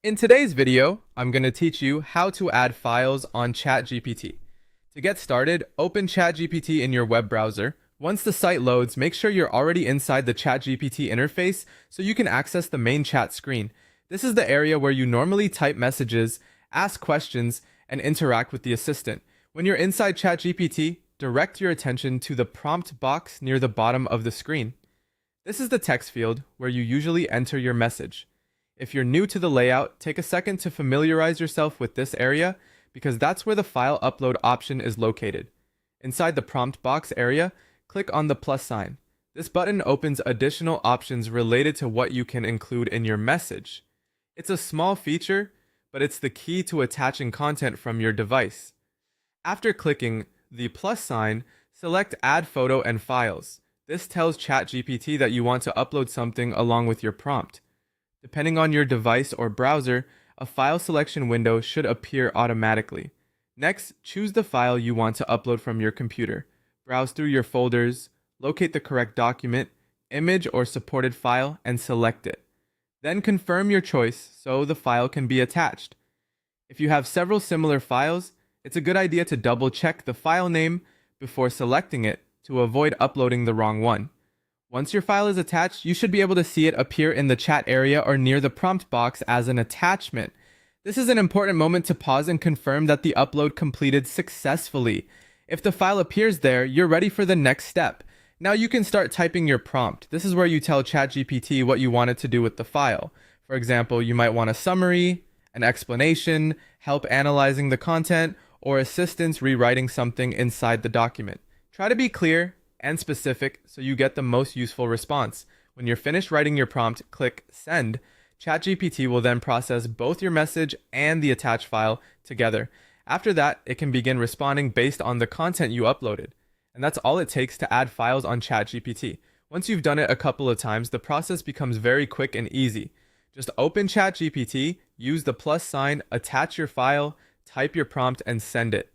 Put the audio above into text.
In today's video, I'm going to teach you how to add files on ChatGPT. To get started, open ChatGPT in your web browser. Once the site loads, make sure you're already inside the ChatGPT interface so you can access the main chat screen. This is the area where you normally type messages, ask questions, and interact with the assistant. When you're inside ChatGPT, direct your attention to the prompt box near the bottom of the screen. This is the text field where you usually enter your message. If you're new to the layout, take a second to familiarize yourself with this area because that's where the file upload option is located. Inside the prompt box area, click on the plus sign. This button opens additional options related to what you can include in your message. It's a small feature, but it's the key to attaching content from your device. After clicking the plus sign, select Add Photo and Files. This tells ChatGPT that you want to upload something along with your prompt. Depending on your device or browser, a file selection window should appear automatically. Next, choose the file you want to upload from your computer. Browse through your folders, locate the correct document, image or supported file, and select it. Then confirm your choice so the file can be attached. If you have several similar files, it's a good idea to double-check the file name before selecting it to avoid uploading the wrong one. Once your file is attached, you should be able to see it appear in the chat area or near the prompt box as an attachment. This is an important moment to pause and confirm that the upload completed successfully. If the file appears there, you're ready for the next step. Now you can start typing your prompt. This is where you tell ChatGPT what you want it to do with the file. For example, you might want a summary, an explanation, help analyzing the content, or assistance rewriting something inside the document. Try to be clear and specific so you get the most useful response. When you're finished writing your prompt, click Send. ChatGPT will then process both your message and the attached file together. After that, it can begin responding based on the content you uploaded. And that's all it takes to add files on ChatGPT. Once you've done it a couple of times, the process becomes very quick and easy. Just open ChatGPT, use the plus sign, attach your file, type your prompt, and send it.